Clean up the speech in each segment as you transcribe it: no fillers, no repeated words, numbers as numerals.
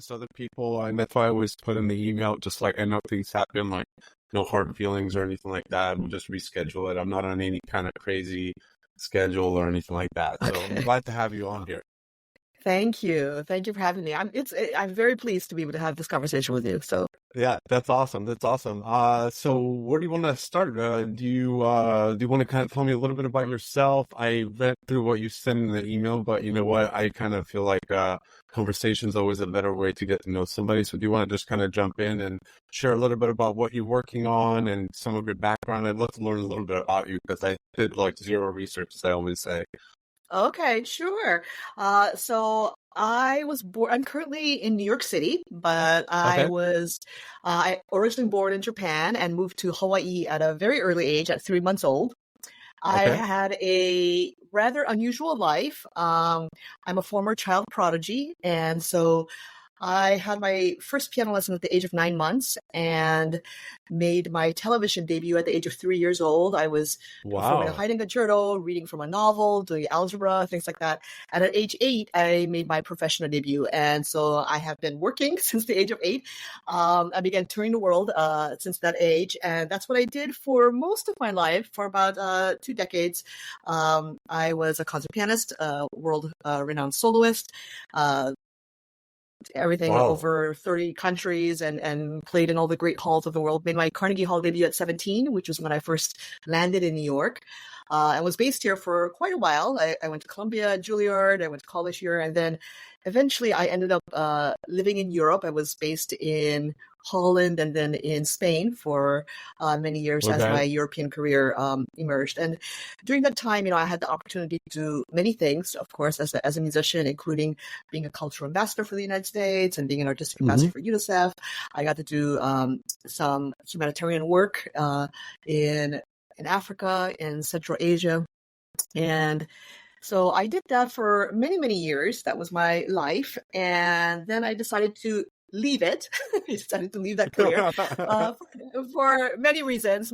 happens to other people, and that's why I always put in the email, just like, I know things happen, like no hard feelings or anything like that. We'll just reschedule it. I'm not on any kind of crazy schedule or anything like that. So I'm Okay. glad to have you on here. Thank you. Thank you for having me. I'm very pleased to be able to have this conversation with you. So, Yeah, that's awesome. That's awesome. So where do you want to start? Do you want to kind of tell me a little bit about yourself? I read through what you sent in the email, but you know what? I kind of feel like conversation is always a better way to get to know somebody. So do you want to just kind of jump in and share a little bit about what you're working on and some of your background? I'd love to learn a little bit about you because I did like zero research, as I always say. okay, sure. So I was born, I'm currently in New York City, but Okay. I originally born in Japan and moved to Hawaii at a very early age, at 3 months old. I Okay. had a rather unusual life. I'm a former child prodigy, and so I had my first piano lesson at the age of 9 months and made my television debut at the age of 3 years old. I was performing a Wow. hiding concerto, reading from a novel, doing algebra, things like that. And at age 8, I made my professional debut. And so I have been working since the age of 8. I began touring the world since that age. And that's what I did for most of my life, for about 2 decades. I was a concert pianist, world renowned soloist, uh, everything Wow. over 30 countries, and played in all the great halls of the world. Made my Carnegie Hall debut at 17, which was when I first landed in New York. And was based here for quite a while. I went to Columbia, Juilliard, I went to college here, and then eventually I ended up living in Europe. I was based in Holland and then in Spain for many years as Okay. my European career emerged. And during that time, I had the opportunity to do many things, of course, as a musician, including being a cultural ambassador for the United States and being an artistic ambassador for UNICEF. I got to do some humanitarian work in Africa, in Central Asia. And so I did that for many, many years. That was my life. And then I decided to leave it. I decided to leave that career for many reasons,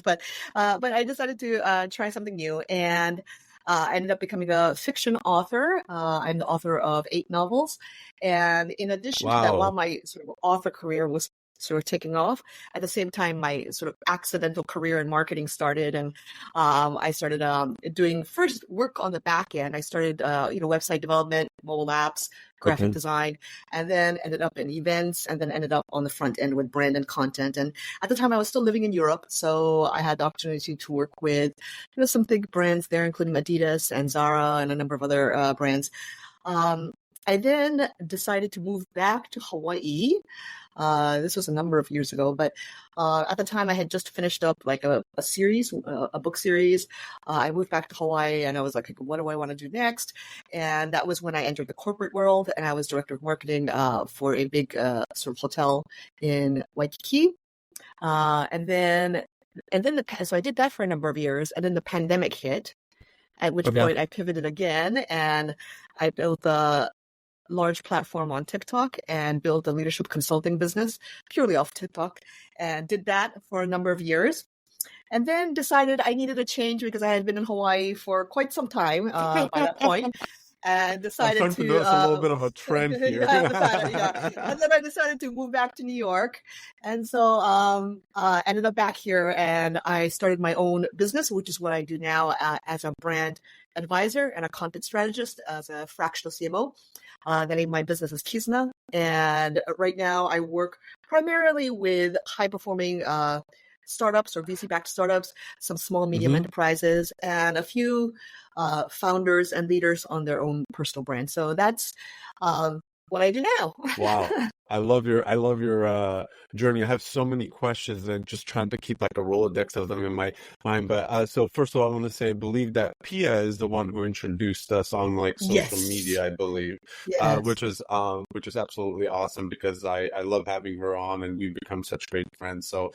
but I decided to try something new. And I ended up becoming a fiction author. I'm the author of 8 novels. And in addition to that, while Wow. my sort of author career was sort of taking off, at the same time, my sort of accidental career in marketing started. And I started doing first work on the back end. I started, website development, mobile apps, graphic Okay. design, and then ended up in events, and then ended up on the front end with brand and content. And at the time, I was still living in Europe, so I had the opportunity to work with some big brands there, including Adidas and Zara and a number of other brands. I then decided to move back to Hawaii. This was a number of years ago, but at the time I had just finished up like a series, a book series. I moved back to Hawaii and I was like, what do I want to do next? And that was when I entered the corporate world, and I was director of marketing for a big sort of hotel in Waikiki. So I did that for a number of years, and then the pandemic hit, at which Okay. point I pivoted again and I built a large platform on TikTok and built a leadership consulting business purely off TikTok, and did that for a number of years. And then decided I needed a change because I had been in Hawaii for quite some time by that point, and I'm decided starting to to notice a little bit of a trend here. and then I decided to move back to New York, and so ended up back here, and I started my own business, which is what I do now as a brand advisor and a content strategist as a Fractional CMO. The name of my business is Kizna, and right now I work primarily with high-performing startups or VC-backed startups, some small, medium hmm enterprises, and a few founders and leaders on their own personal brand. So that's what I do now. Wow. I love your journey. I have so many questions and just trying to keep like a Rolodex of them in my mind. But so first of all, I want to say I believe that Pia is the one who introduced us on like social Yes. media, I believe. Yes. Which is absolutely awesome because I love having her on and we've become such great friends. So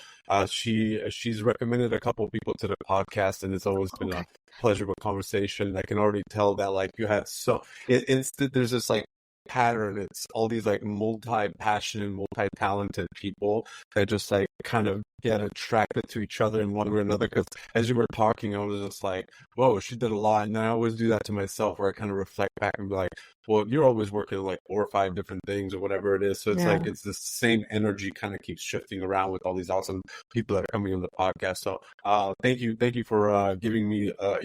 she's recommended a couple of people to the podcast, and it's always been Okay. a pleasurable conversation. I can already tell that like you have there's this like pattern. It's all these like multi-passionate, multi-talented people that just like kind of get attracted to each other in one way or another. Because as you were talking, I was just like, whoa, she did a lot. And then I always do that to myself where I kind of reflect back and be like, well, you're always working like 4 or 5 different things or whatever it is. So it's Yeah. like, it's the same energy kind of keeps shifting around with all these awesome people that are coming on the podcast. So thank you for giving me a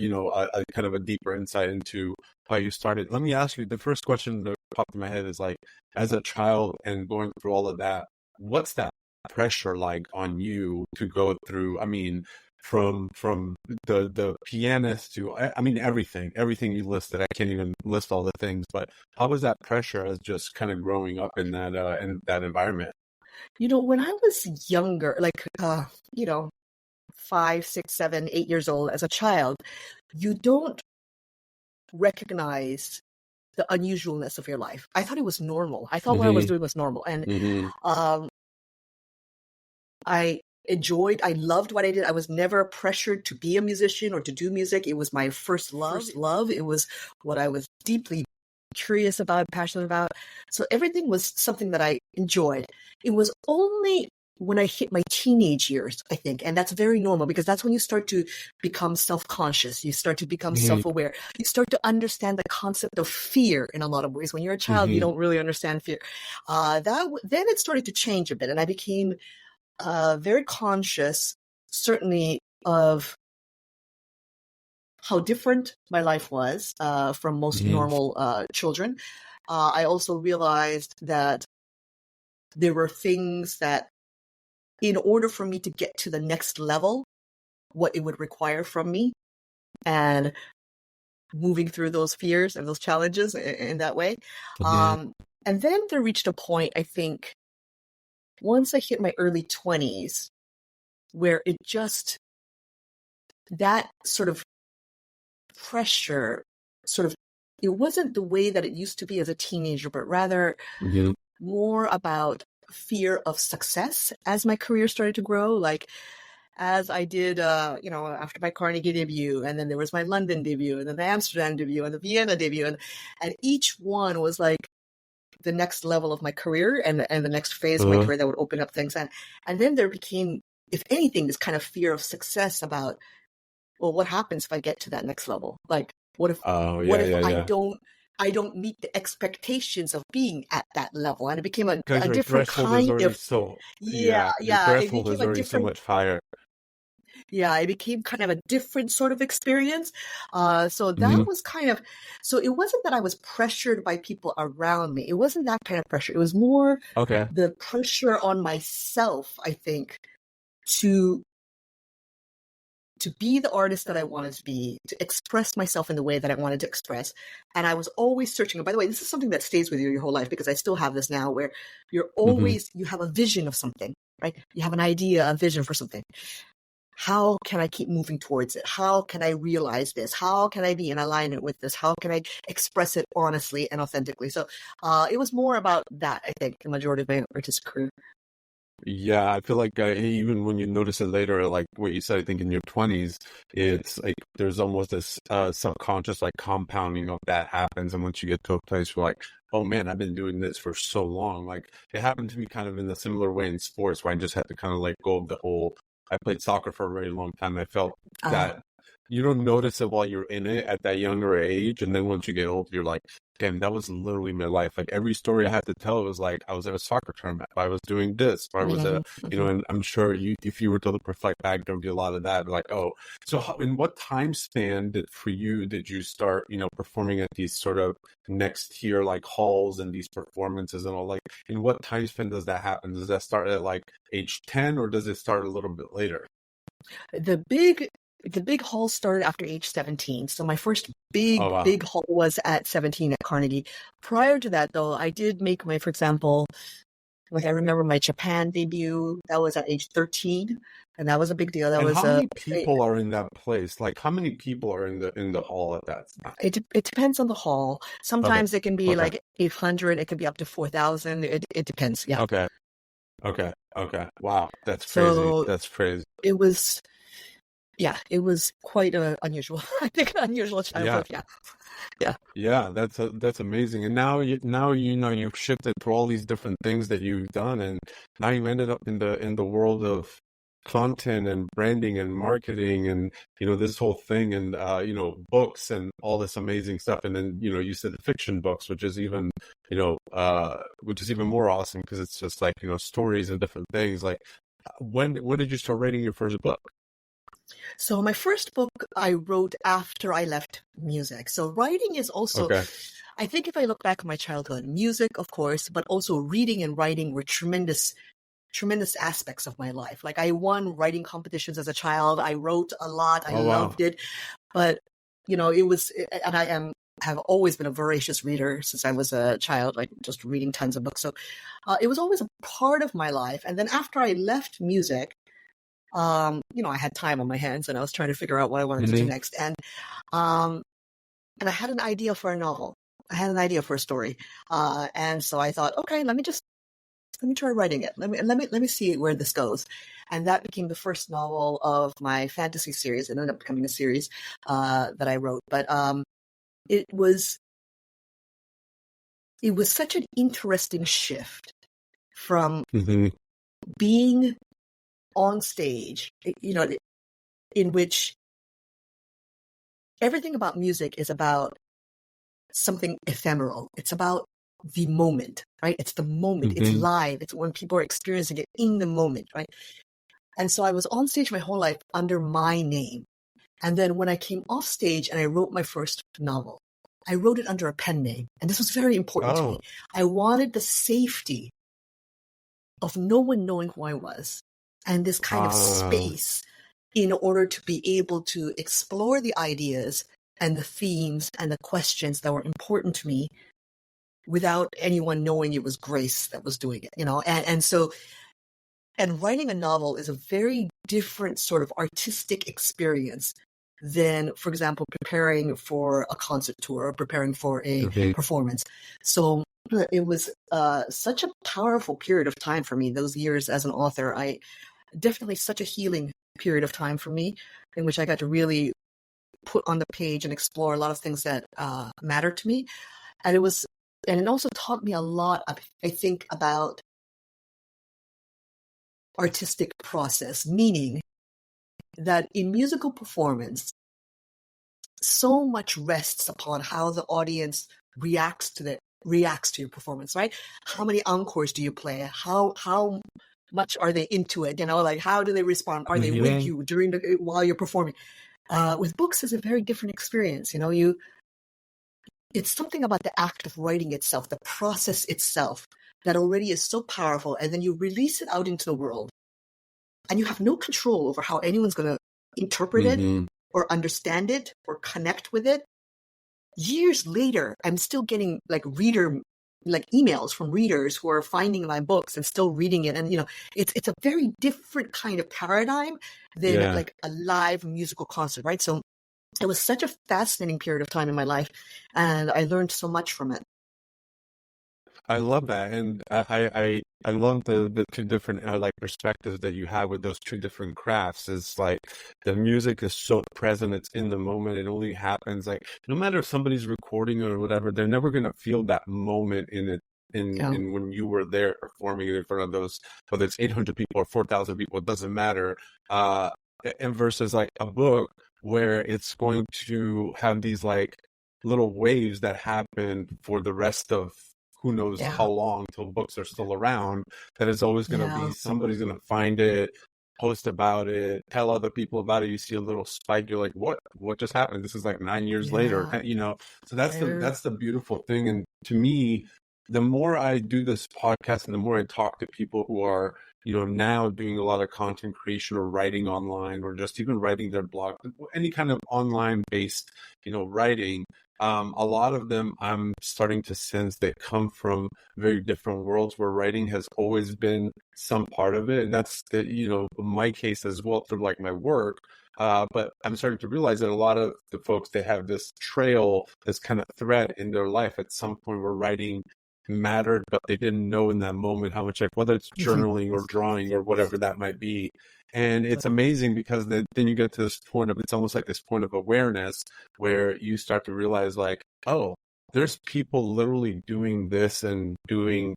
kind of a deeper insight into how you started. Let me ask you, the first question that popped in my head is like, as a child and going through all of that, what's that pressure like on you to go through? I mean, from the pianist to I mean everything you listed. I can't even list all the things, but how was that pressure as just kind of growing up in that environment? When I was younger, like, 5, 6, 7, 8 years old as a child, you don't recognize the unusualness of your life. I thought it was normal. I thought what I was Mm-hmm. doing was normal. And Mm-hmm. um, I I loved what I did. I was never pressured to be a musician or to do music. It was my first love. It was what I was deeply curious about, passionate about. So everything was something that I enjoyed. It was only when I hit my teenage years, I think, and that's very normal because that's when you start to become self-conscious. You start to become Mm-hmm. self-aware. You start to understand the concept of fear in a lot of ways. When you're a child, you Mm-hmm. don't really understand fear. Then it started to change a bit, and I became very conscious, certainly, of how different my life was from most Mm-hmm. normal children. I also realized that there were things that, in order for me to get to the next level, what it would require from me, and moving through those fears and those challenges in that way. Mm-hmm. And then there reached a point, I think, once I hit my early 20s, where that sort of pressure, sort of, it wasn't the way that it used to be as a teenager, but rather Mm-hmm. more about fear of success as my career started to grow. Like, as I did, after my Carnegie debut, and then there was my London debut, and then the Amsterdam debut, and the Vienna debut, and each one was like the next level of my career and the next phase of my career that would open up things. And then there became, if anything, this kind of fear of success about, well, what happens if I get to that next level? Like, what if Oh, yeah. I don't meet the expectations of being at that level? And it became a Because your different threshold is kind already of, so, yeah, yeah, your yeah. It threshold became is a already so different, much higher. yeah, it became kind of a different sort of experience. So Mm-hmm. that was kind of, so it wasn't that I was pressured by people around me. It wasn't that kind of pressure. It was more Okay. the pressure on myself, I think, to be the artist that I wanted to be, to express myself in the way that I wanted to express. And I was always searching. And by the way, this is something that stays with you your whole life, because I still have this now, where Mm-hmm. you have a vision of something, right? You have an idea, a vision for something. How can I keep moving towards it? How can I realize this? How can I be in alignment with this? How can I express it honestly and authentically? So it was more about that, I think, the majority of my artistic career. Yeah, I feel like even when you notice it later, like what you said, I think in your 20s, it's like there's almost this subconscious like compounding of that happens. And once you get to a place where like, oh man, I've been doing this for so long. Like it happened to me kind of in a similar way in sports where I just had to kind of let go of the whole, I played soccer for a very long time. I felt Uh, that you don't notice it while you're in it at that younger age. And then once you get older, you're like, damn, that was literally my life. Like every story I had to tell was like I was at a soccer tournament, I was doing this, or I was mhm, a, mhm. and I'm sure if you were to reflect back, there'd be a lot of that. Like, oh, so in what time span did you start, performing at these sort of next tier like halls and these performances and all? Like, in what time span does that happen? Does that start at like age 10 or does it start a little bit later? The big haul started after age 17. So my first Oh, wow. big haul was at 17 at Carnegie. Prior to that, though, I did make for example, like I remember my Japan debut. That was at age 13, and that was a big deal. That And was how many people are in that place? Like, how many people are in the hall at that time? it depends on the hall. Okay. Sometimes it can be Okay. like 800. It could be up to 4,000. It depends. Yeah. Okay. Okay. Okay. Wow. That's crazy. So That's crazy. it was yeah, it was quite unusual. I think unusual Yeah. childhood. Yeah, yeah. Yeah, that's amazing. And now you know you've shifted through all these different things that you've done, and now you ended up in the world of content and branding and marketing and this whole thing and books and all this amazing stuff. And then you said the fiction books, which is even more awesome because it's just like stories and different things. Like when did you start writing your first book? So my first book I wrote after I left music. So writing is also, Okay. I think if I look back at my childhood, music, of course, but also reading and writing were tremendous aspects of my life. Like I won writing competitions as a child. I wrote a lot. I Oh wow. loved it. But, it was, and have always been a voracious reader since I was a child, like just reading tons of books. So it was always a part of my life. And then after I left music, I had time on my hands and I was trying to figure out what I wanted to do next. Um, and I had an idea for a novel. I had an idea for a story. And so I thought, okay, let me try writing it. Let me see where this goes. And that became the first novel of my fantasy series. It ended up becoming a series, that I wrote. But, it was such an interesting shift from Hmm. being on stage, in which everything about music is about something ephemeral. It's about the moment, right? It's the moment. It's Hmm. live. It's when people are experiencing it in the moment, right? And so I was on stage my whole life under my name. And then when I came off stage and I wrote my first novel, I wrote it under a pen name. And this was very important to me. Oh. I wanted the safety of no one knowing who I was and this kind of space in order to be able to explore the ideas and the themes and the questions that were important to me without anyone knowing it was Grace that was doing it, and writing a novel is a very different sort of artistic experience than, for example, preparing for a concert tour or preparing for a Okay. performance. So it was such a powerful period of time for me, those years as an author. Definitely such a healing period of time for me, in which I got to really put on the page and explore a lot of things that mattered to me. And it also taught me a lot, I think, about artistic process, meaning that in musical performance, so much rests upon how the audience reacts to your performance, right? How many encores do you play? How much are they into it? Like how do they respond? Are they with you while you're performing? With books, it's a very different experience. It's something about the act of writing itself, the process itself, that already is so powerful, and then you release it out into the world, and you have no control over how anyone's going to interpret it Hmm. or understand it or connect with it. Years later, I'm still getting emails from readers who are finding my books and still reading it. And, it's a very different kind of paradigm than Yeah. like a live musical concert, right? So it was such a fascinating period of time in my life, and I learned so much from it. I love that, and I love the two different like perspectives that you have with those two different crafts. Is like the music is so present; it's in the moment. It only happens like no matter if somebody's recording or whatever, they're never gonna feel that moment in it. Yeah. In when you were there performing in front of those, whether it's 800 people or 4,000 people, it doesn't matter. Uh, and versus like a book where it's going to have these like little waves that happen for the rest of who knows Yeah. how long till books are still around, that it's always going to Yeah. be somebody's going to find it, post about it, tell other people about it. You see a little spike, you're like, what just happened? This is like 9 years later, Yeah. so that's the beautiful thing. And to me, the more I do this podcast and the more I talk to people who are now doing a lot of content creation or writing online or just even writing their blog, any kind of online based writing, a lot of them I'm starting to sense they come from very different worlds where writing has always been some part of it. And that's my case as well through like my work. But I'm starting to realize that a lot of the folks, they have this trail, this kind of thread in their life at some point where writing mattered, but they didn't know in that moment how much, like whether it's journaling or drawing or whatever that might be. And it's amazing because then you get to this point of, it's almost like this point of awareness where you start to realize like, oh, there's people literally doing this and doing,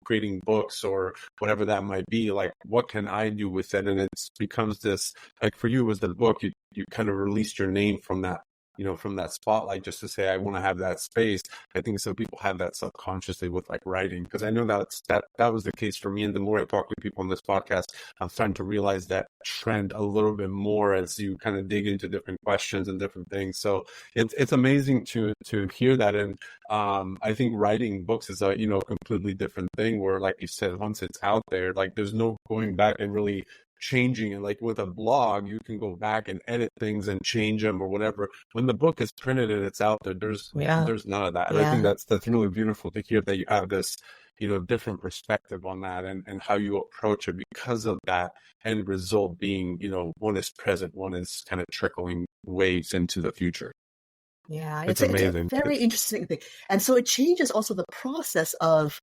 creating books or whatever that might be. Like, what can I do with it? And it becomes this, like for you, it was the book, you kind of released your name from that, from that spotlight, just to say, I want to have that space. I think some people have that subconsciously with like writing, because I know that was the case for me. And the more I talk to people on this podcast, I'm starting to realize that trend a little bit more as you kind of dig into different questions and different things. So it's amazing to hear that. And I think writing books is a completely different thing, where, like you said, once it's out there, like there's no going back and really changing it. Like with a blog, you can go back and edit things and change them or whatever. When the book is printed and it's out there, there's none of that. And I think that's really beautiful to hear that you have this different perspective on that, and how you approach it, because of that end result being, one is present, one is kind of trickling waves into the future. Yeah, It's it's a amazing. very interesting thing. And so it changes also the process of,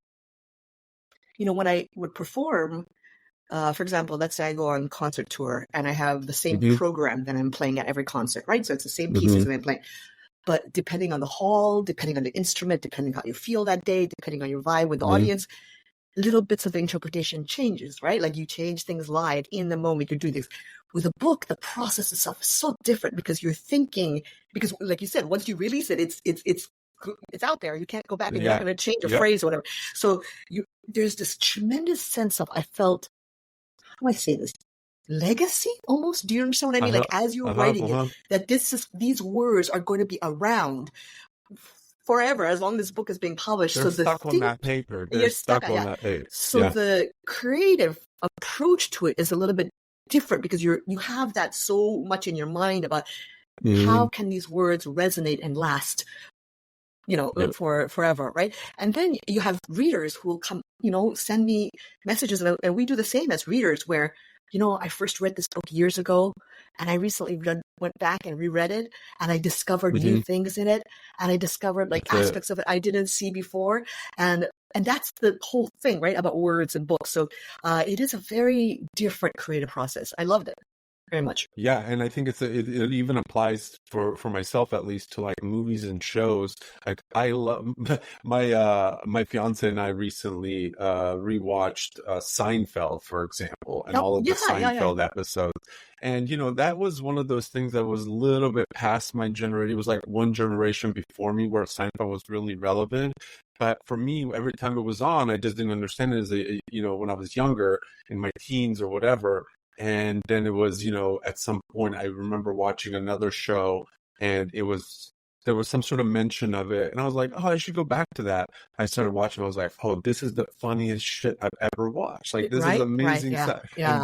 when I would perform, for example, let's say I go on concert tour and I have the same program that I'm playing at every concert, right? So it's the same pieces that I'm playing. But depending on the hall, depending on the instrument, depending how you feel that day, depending on your vibe with the audience, little bits of interpretation changes, right? Like you change things live in the moment you're doing this. With a book, the process itself is so different, because you're thinking, because like you said, once you release it, it's out there. You can't go back and you're not going to change a phrase or whatever. So there's this tremendous sense of, I felt, how do I say this? Legacy almost. Do you understand what I mean? Like as you're writing it, that these words are going to be around forever, as long as this book is being published. They're stuck on that paper. They're stuck on that page. So the creative approach to it is a little bit different, because you have that so much in your mind about how can these words resonate and last, for forever, right? And then you have readers who will come, send me messages, and we do the same as readers, where I first read this book years ago, and I recently went back and reread it, and I discovered new things in it, and I discovered like aspects of it I didn't see before, and that's the whole thing, right, about words and books. So it is a very different creative process. I loved it very much. Yeah, and I think it even applies for myself, at least, to like movies and shows. Like I love my fiance and I recently rewatched Seinfeld, for example, and all of the Seinfeld episodes. And that was one of those things that was a little bit past my generation. It was like one generation before me where Seinfeld was really relevant. But for me, every time it was on, I just didn't understand it as when I was younger, in my teens or whatever. And then it was, at some point I remember watching another show, and there was some sort of mention of it. And I was like, oh, I should go back to that. I started watching. I was like, oh, this is the funniest shit I've ever watched. Like, this is amazing stuff. And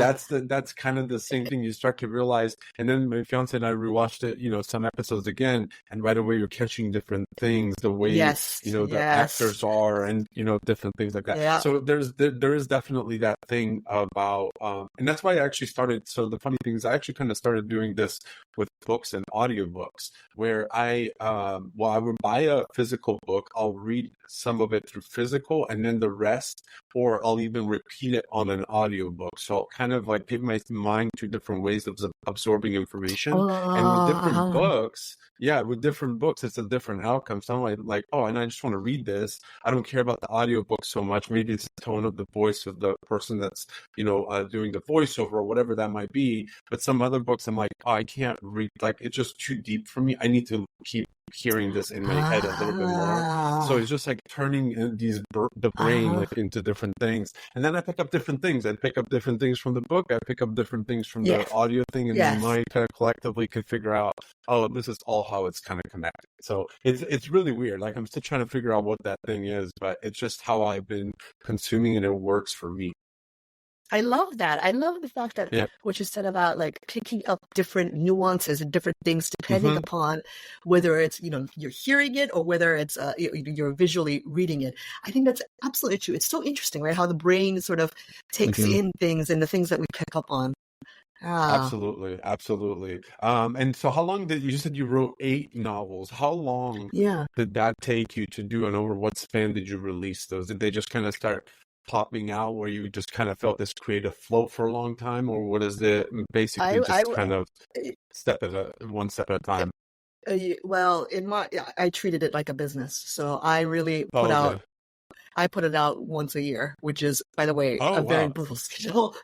that's kind of the same thing you start to realize. And then my fiance and I rewatched it, some episodes again. And right away you're catching different things, the way, the actors are, and, different things like that. Yeah. So there is definitely that thing about, and that's why I actually started. So the funny thing is I actually kind of started doing this with books and audiobooks, where I would buy a physical book, I'll read some of it through physical, and then the rest, or I'll even repeat it on an audiobook. So I'll kind of like give my mind two different ways of absorbing information. And with different books, it's a different outcome. So I'm like, oh, and I just want to read this. I don't care about the audiobook so much. Maybe it's the tone of the voice of the person that's, doing the voiceover or whatever that might be. But some other books, I'm like, oh, I can't read. Like, it's just too deep for me. I need to keep hearing this in my head a little bit more. So it's just like turning the brain like into different things. And then I pick up different things. I pick up different things from the book. I pick up different things from the audio thing. And my mind kind of collectively can figure out, oh, this is all how it's kind of connected. So it's really weird. Like, I'm still trying to figure out what that thing is, but it's just how I've been consuming it. It works for me. I love that. I love the fact that what you said about like picking up different nuances and different things depending upon whether it's, you're hearing it or whether it's you're visually reading it. I think that's absolutely true. It's so interesting, right? How the brain sort of takes in things and the things that we pick up on. Absolutely. And so how long you said you wrote 8 novels? How long did that take you to do, and over what span did you release those? Did they just kind of start popping out where you just kind of felt this creative flow for a long time, or what is it basically I just kind of one step at a time? well, I treated it like a business. So I really Oh, okay. I put it out once a year, which is, by the way, Oh, a very wow. brutal schedule.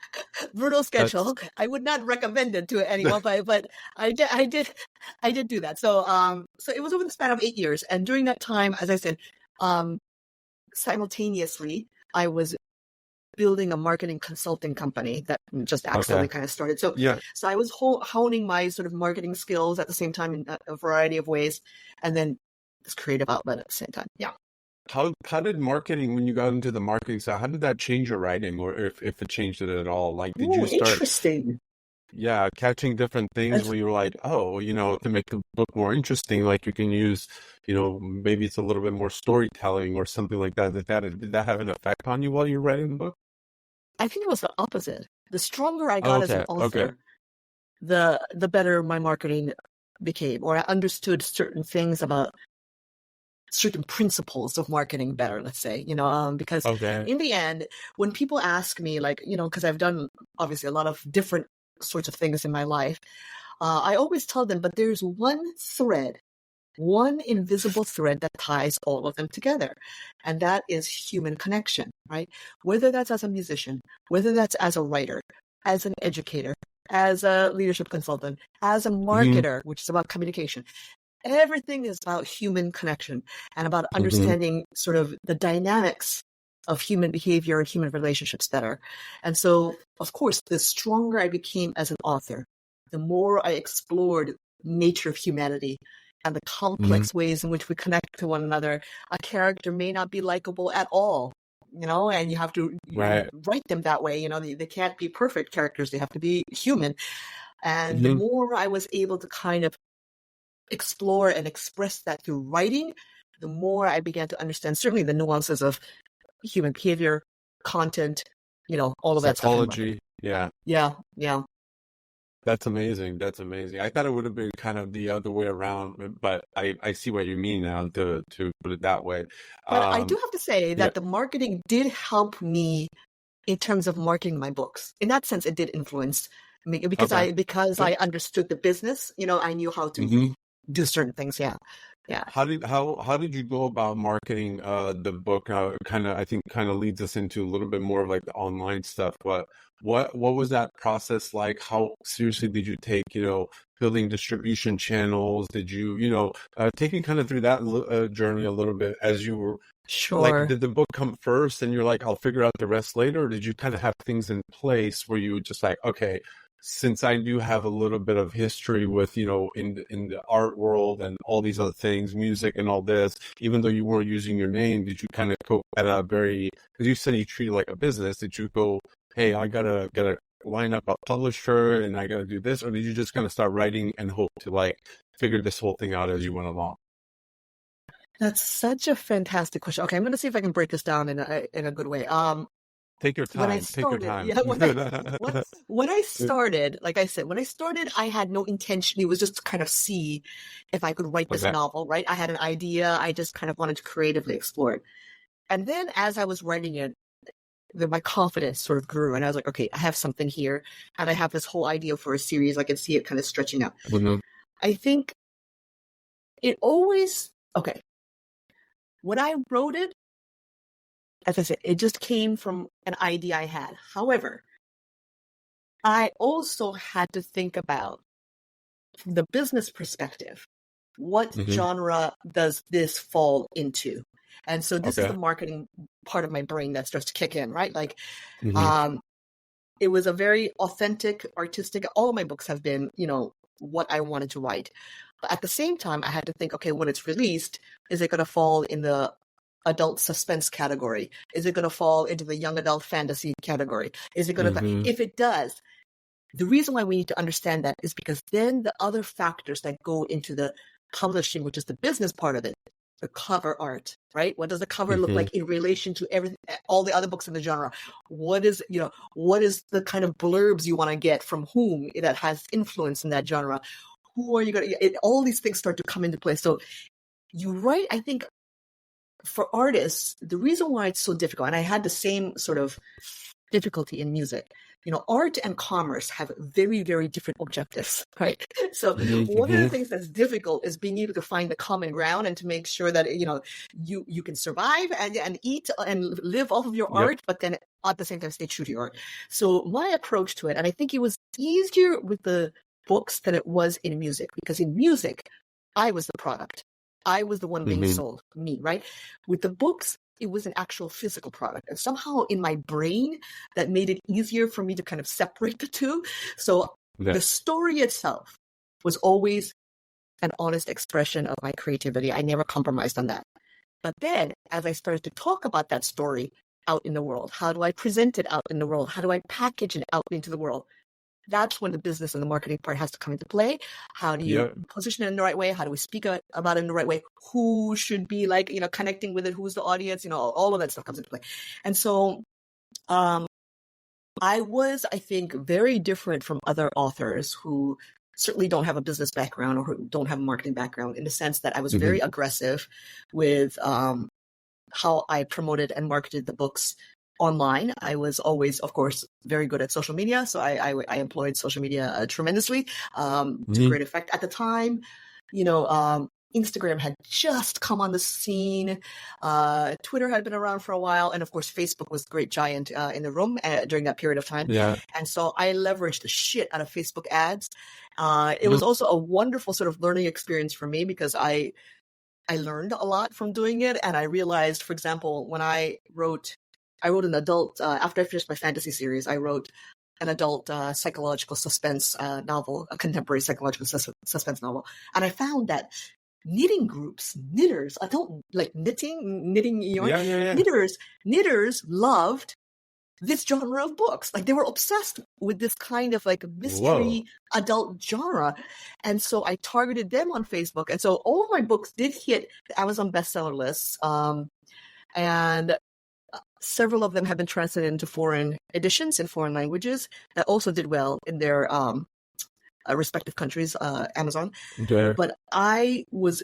Brutal That's schedule. I would not recommend it to anyone, but I did do that. So, so it was over the span of 8 years. And during that time, as I said, um, simultaneously, I was building a marketing consulting company that just accidentally okay. kind of started. So, Yeah. so I was honing my sort of marketing skills at the same time in a variety of ways, and then this creative outlet at the same time. Yeah. How did marketing, when you got into the marketing side, how did that change your writing, or if it changed it at all? Like, did Oh, you start, interesting. yeah, catching different things That's where you were like, oh, to make the book more interesting, like you can use, maybe it's a little bit more storytelling or something like that. Did that have an effect on you while you were writing the book? I think it was the opposite. The stronger I Oh, got as an okay. Okay. author, the better my marketing became, or I understood certain things about certain principles of marketing better, let's say, because Okay. in the end, when people ask me, like, because I've done obviously a lot of different sorts of things in my life, I always tell them, but there's one invisible thread that ties all of them together. And that is human connection, right? Whether that's as a musician, whether that's as a writer, as an educator, as a leadership consultant, as a Hmm. marketer, which is about communication. Everything is about human connection and about Hmm. understanding sort of the dynamics of human behavior and human relationships better. And so, of course, the stronger I became as an author, the more I explored nature of humanity and the Hmm. complex ways in which we connect to one another. A character may not be likable at all, and you have to Right. write them that way. They can't be perfect characters. They have to be human. And the Hmm. more I was able to kind of explore and express that through writing, the more I began to understand certainly the nuances of human behavior, content, all of that stuff in marketing. Psychology. Yeah. Yeah, yeah. That's amazing. That's amazing. I thought it would have been kind of the other way around, but I see what you mean now to put it that way. But I do Um, have to say yeah. that the marketing did help me in terms of marketing my books. In that sense, it did influence me because Okay. I understood the business. I knew how to Hmm. do certain things. Yeah, yeah. How did you go about marketing the book? I think kind of leads us into a little bit more of like the online stuff. But what was that process like? How seriously did you take, building distribution channels? Did you, taking kind of through that journey a little bit as you were like, Sure. did the book come first and you're like, I'll figure out the rest later? Or did you kind of have things in place where you were just like, okay, since I do have a little bit of history with, in the art world and all these other things, music and all this, even though you weren't using your name, did you kind of go at a very, because you said you treat it like a business, did you go, hey, I gotta line up a publisher and I gotta do this, or did you just kind of start writing and hope to like figure this whole thing out as you went along? That's such a fantastic question. Okay, I'm going to see if I can break this down in a good way. Take your When I time. Take your started, time. yeah, when I started, like I said, when I started, I had no intention. It was just to kind of see if I could write this Okay. novel, right? I had an idea. I just kind of wanted to creatively explore it. And then as I was writing it, my confidence sort of grew, and I was like, okay, I have something here, and I have this whole idea for a series. I can see it kind of stretching out. Mhm. I think it always okay. When I wrote it, as I said, it just came from an idea I had. However, I also had to think about from the business perspective, what Mhm. genre does this fall into? And so this is the Okay. marketing part of my brain that starts to kick in, right? Like, Mhm. um, it was a very authentic, artistic. All of my books have been, what I wanted to write. But at the same time, I had to think, okay, when it's released, is it going to fall in the adult suspense category? Is it going to fall into the young adult fantasy category? Is it going to, Mhm. if it does, the reason why we need to understand that is because then the other factors that go into the publishing, which is the business part of it, the cover art, right? What does the cover look Mhm. like in relation to everything, all the other books in the genre? What is the kind of blurbs you want to get from whom that has influence in that genre? Who are you going to, all these things start to come into play. So you write, I think, for artists, the reason why it's so difficult, and I had the same sort of difficulty in music. Art and commerce have very, very different objectives, right? So one of the things that's difficult is being able to find the common ground and to make sure that, you can survive and eat and live off of your art, but then at the same time stay true to your art. So my approach to it, and I think it was easier with the books than it was in music, because in music, I was the product. I was the one being sold, me, right? With the books, it was an actual physical product. And somehow in my brain, that made it easier for me to kind of separate the two. So the story itself was always an honest expression of my creativity. I never compromised on that. But then as I started to talk about that story out in the world, how do I present it out in the world? How do I package it out into the world? That's when the business and the marketing part has to come into play. How do you position it in the right way? How do we speak about it in the right way? Who should be connecting with it? Who's the audience? All of that stuff comes into play. And so I was, I think, very different from other authors who certainly don't have a business background or who don't have a marketing background, in the sense that I was very aggressive with how I promoted and marketed the books online. I was always, of course, very good at social media. So I employed social media tremendously to great effect. At the time, Instagram had just come on the scene. Twitter had been around for a while. And of course, Facebook was the great giant in the room during that period of time. Yeah. And so I leveraged the shit out of Facebook ads. It was also a wonderful sort of learning experience for me, because I learned a lot from doing it. And I realized, for example, when I wrote an adult, after I finished my fantasy series, I wrote an adult psychological suspense novel, a contemporary psychological suspense novel. And I found that knitters, adult, like knitting yarn, knitters loved this genre of books. Like, they were obsessed with this kind of like mystery adult genre. And so I targeted them on Facebook. And so all of my books did hit the Amazon bestseller lists. And several of them have been translated into foreign editions in foreign languages that also did well in their respective countries, Amazon. Okay. But I was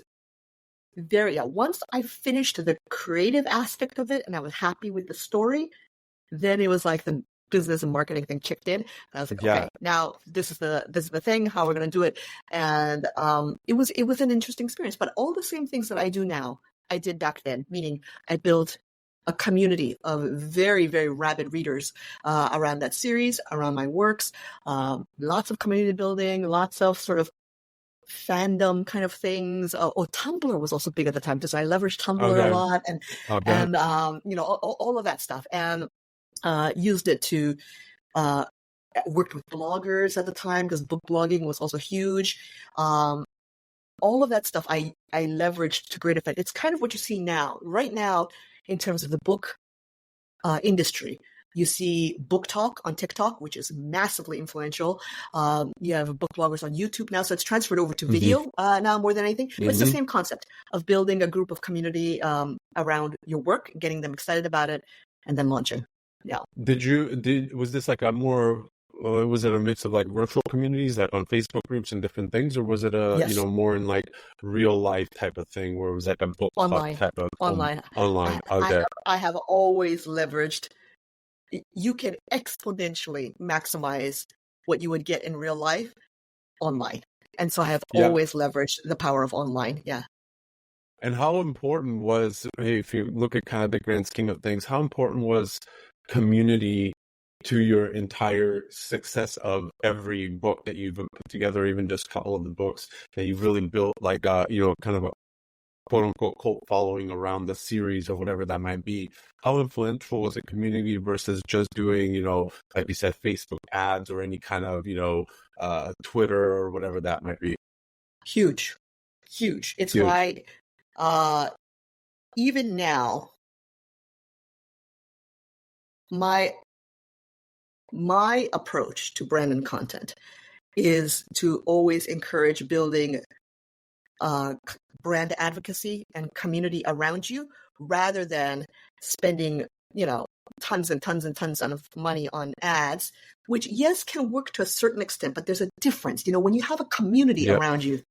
once I finished the creative aspect of it and I was happy with the story, then it was like the business and marketing thing kicked in. And I was like, okay, now this is the thing, how we're going to do it. And it was an interesting experience. But all the same things that I do now, I did back then, meaning I built a community of very, very rabid readers around that series, around my works, lots of community building, lots of sort of fandom kind of things. Tumblr was also big at the time, because I leveraged Tumblr a lot, and all of that stuff, and used it to worked with bloggers at the time, because book blogging was also huge. All of that stuff I leveraged to great effect. It's kind of what you see now. Right now, in terms of the book industry, you see Book Talk on TikTok, which is massively influential. You have book bloggers on YouTube now, so it's transferred over to video now more than anything. But it's the same concept of building a group of community around your work, getting them excited about it, and then launching. Yeah. Was this like a more, was it a mix of like virtual communities that on Facebook groups and different things, or was it more in like real life type of thing, where it was like a book online type of online? Okay. I have always leveraged. You can exponentially maximize what you would get in real life online, and so I have always leveraged the power of online. Yeah. And how important was, if you look at kind of the grand scheme of things, how important was community to your entire success of every book that you've put together, even just all of the books that you've really built, like kind of a quote unquote cult following around the series or whatever that might be? How influential was it community versus just doing, like you said, Facebook ads or any kind of, Twitter or whatever that might be? Huge. It's why even now, my approach to brand and content is to always encourage building brand advocacy and community around you, rather than spending, tons and tons and tons of money on ads, which, yes, can work to a certain extent, but there's a difference. When you have a community around you,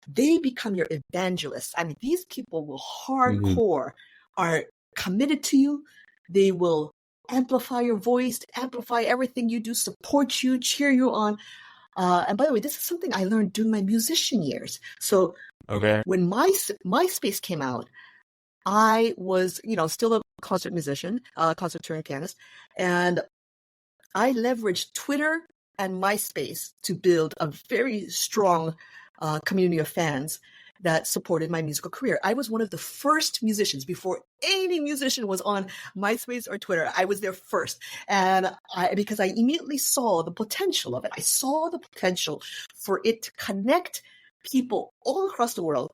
They become your evangelists. I mean, these people will hardcore, are committed to you. They will amplify your voice, amplify everything you do, support you, cheer you on. And by the way, this is something I learned during my musician years. So Okay. when MySpace came out, I was, still a concert musician, concerttorian pianist, and I leveraged Twitter and MySpace to build a very strong community of fans that supported my musical career. I was one of the first musicians before any musician was on MySpace or Twitter. I was there first. And because I immediately saw the potential of it. I saw the potential for it to connect people all across the world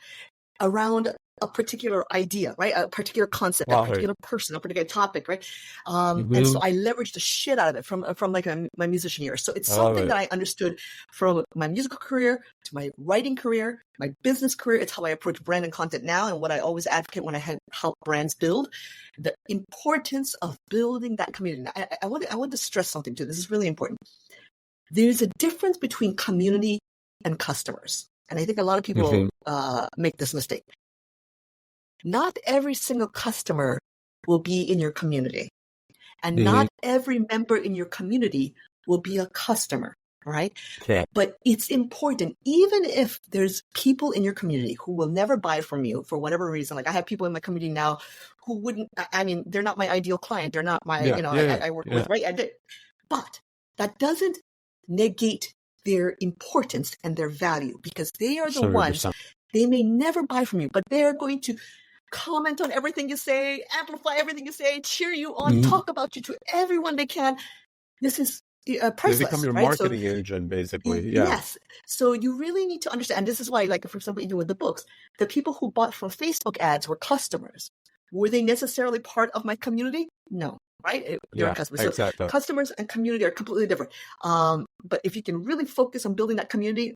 around a particular idea, right? A particular concept, a particular person, a particular topic, right? And so I leveraged the shit out of it from like my musician years. So it's something that I understood from my musical career to my writing career, my business career. It's how I approach brand and content now, and what I always advocate when I help brands build the importance of building that community. Now, I want to stress something too. This is really important. There's a difference between community and customers. And I think a lot of people make this mistake. Not every single customer will be in your community. And not every member in your community will be a customer, right? Okay. But it's important, even if there's people in your community who will never buy from you for whatever reason. Like I have people in my community now who wouldn't, I mean, they're not my ideal client. They're not my, I work with, right? But that doesn't negate their importance and their value, because they are the 100%. ones, they may never buy from you, but they're going to comment on everything you say, amplify everything you say, cheer you on, talk about you to everyone they can. This is priceless. They become your marketing engine, basically. Yeah. Yes. So you really need to understand, and this is why, like, for example, even with the books, the people who bought from Facebook ads were customers. Were they necessarily part of my community? No. Right? They're customers. So exactly. Customers and community are completely different. But if you can really focus on building that community,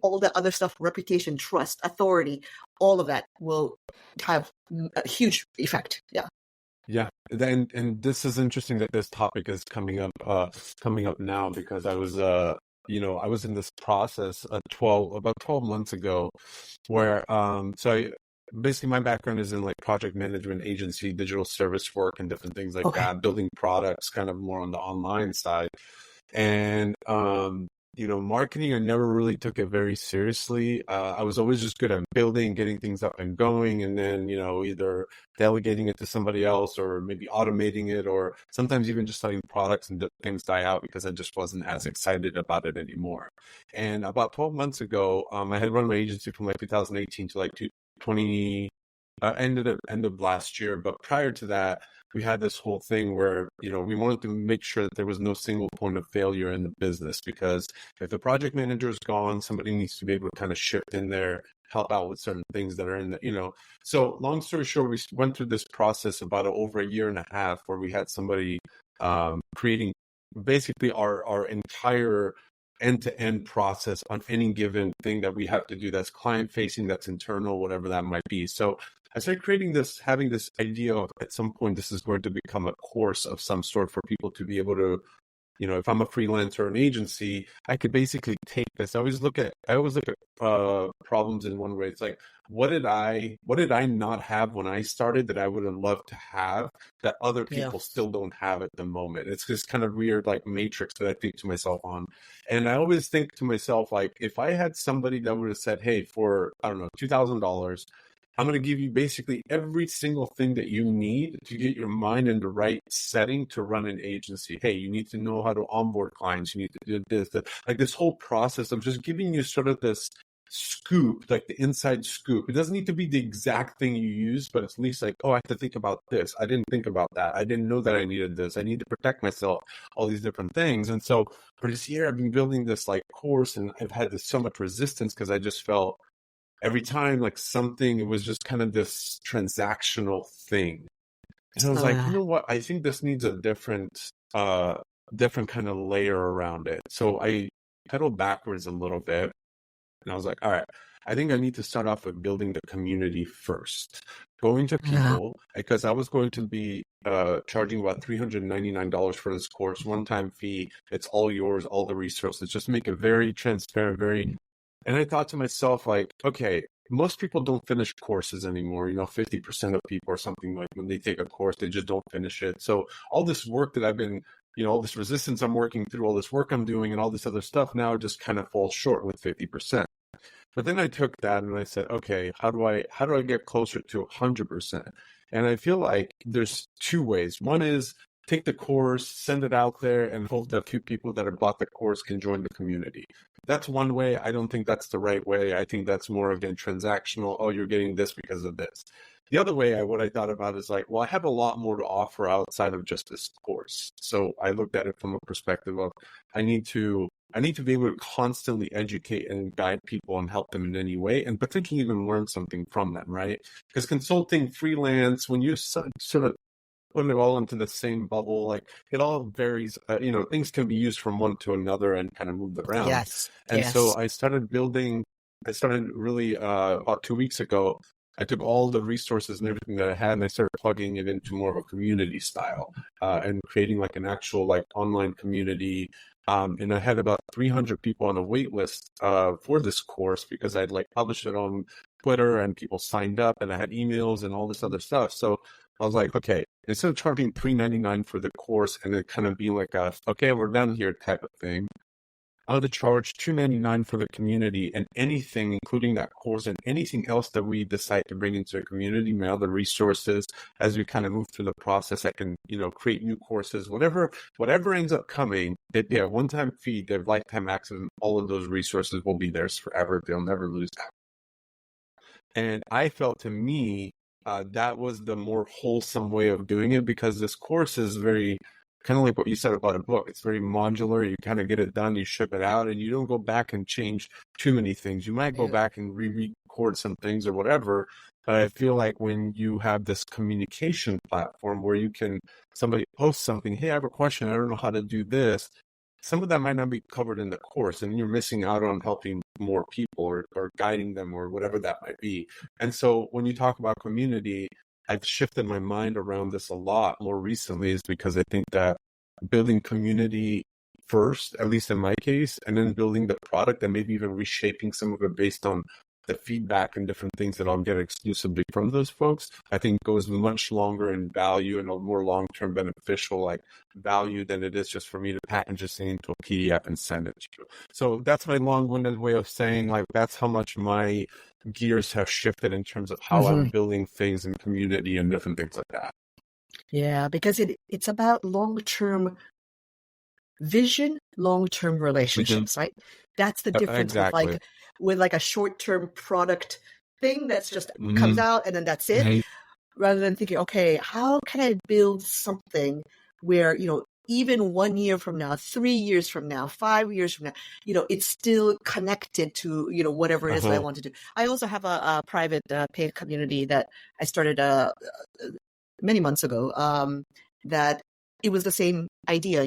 all that other stuff, reputation, trust, authority, all of that will have a huge effect. Yeah. Yeah. And this is interesting that this topic is coming up now, because I was I was in this process about 12 months ago where basically my background is in like project management, agency, digital service work, and different things like that, building products kind of more on the online side. And marketing, I never really took it very seriously. I was always just good at building, getting things up and going, and then, either delegating it to somebody else or maybe automating it, or sometimes even just letting products and things die out because I just wasn't as excited about it anymore. And about 12 months ago, I had run my agency from like 2018 to like 20, end of last year. But prior to that, we had this whole thing where, we wanted to make sure that there was no single point of failure in the business, because if the project manager is gone, somebody needs to be able to kind of shift in there, help out with certain things that are in the, So long story short, we went through this process about over a year and a half where we had somebody creating basically our entire end-to-end process on any given thing that we have to do that's client-facing, that's internal, whatever that might be. So I started having this idea of, at some point, this is going to become a course of some sort for people to be able to, if I'm a freelancer or an agency, I could basically take this. I always look at problems in one way. It's like, what did I not have when I started that I would have loved to have that other people still don't have at the moment? It's this kind of weird like matrix that I think to myself on. And I always think to myself, like, if I had somebody that would have said, hey, for, I don't know, $2,000, I'm going to give you basically every single thing that you need to get your mind in the right setting to run an agency. Hey, you need to know how to onboard clients. You need to do this, like this whole process of just giving you sort of this scoop, like the inside scoop. It doesn't need to be the exact thing you use, but it's at least like, oh, I have to think about this. I didn't think about that. I didn't know that I needed this. I need to protect myself, all these different things. And so for this year, I've been building this like course, and I've had so much resistance because I just felt every time like something, it was just kind of this transactional thing. And I was like, you know what? I think this needs a different kind of layer around it. So I pedaled backwards a little bit, and I was like, all right, I think I need to start off with building the community first, going to people, because I was going to be charging about $399 for this course, one-time fee. It's all yours, all the resources. Just make it very transparent, very And I thought to myself, like, okay, most people don't finish courses anymore. 50% of people or something, like when they take a course, they just don't finish it. So all this work that I've been, all this resistance I'm working through, all this work I'm doing, and all this other stuff now just kind of falls short with 50%. But then I took that and I said, okay, how do I get closer to 100%? And I feel like there's two ways. One is take the course, send it out there, and hope that a few people that have bought the course can join the community. That's one way. I don't think that's the right way. I think that's more, again, transactional. Oh, you're getting this because of this. The other way, what I thought about is like, well, I have a lot more to offer outside of just this course. So I looked at it from a perspective of I need to be able to constantly educate and guide people and help them in any way, and potentially even learn something from them, right? Because consulting, freelance, when you sort of put it all into the same bubble, like it all varies. Things can be used from one to another and kind of moved around. Yes. And so Yes. I started really about 2 weeks ago. I took all the resources and everything that I had, and I started plugging it into more of a community style, and creating like an actual like online community. And I had about 300 people on a wait list for this course because I'd like published it on Twitter and people signed up, and I had emails and all this other stuff. So I was like, okay, instead of charging $3.99 for the course and it kind of being like a, okay, we're done here type of thing, I would charge $2.99 for the community, and anything, including that course and anything else that we decide to bring into a community, my other resources, as we kind of move through the process, I can, create new courses, whatever ends up coming, one-time fee, they have lifetime access, and all of those resources will be theirs forever. They'll never lose that. And I felt, to me, that was the more wholesome way of doing it, because this course is very kind of like what you said about a book. It's very modular. You kind of get it done, you ship it out, and you don't go back and change too many things. You might go Yeah. back and re-record some things or whatever. But I feel like when you have this communication platform where somebody posts something, hey, I have a question, I don't know how to do this. Some of that might not be covered in the course, and you're missing out on helping more people or guiding them or whatever that might be. And so when you talk about community, I've shifted my mind around this a lot more recently, is because I think that building community first, at least in my case, and then building the product and maybe even reshaping some of it based on the feedback and different things that I'll get exclusively from those folks, I think goes much longer in value and a more long-term beneficial like value than it is just for me to package this thing into a PDF and send it to you. So that's my long-winded way of saying, like, that's how much my gears have shifted in terms of how I'm building things in community and different things like that. Yeah, because it's about long-term vision, long-term relationships, right? That's the difference Exactly. with like a short-term product thing that's just comes out and then that's it. Right. Rather than thinking, okay, how can I build something where, even 1 year from now, 3 years from now, 5 years from now, it's still connected to, whatever it is that I want to do. I also have a private paid community that I started many months ago, that it was the same idea.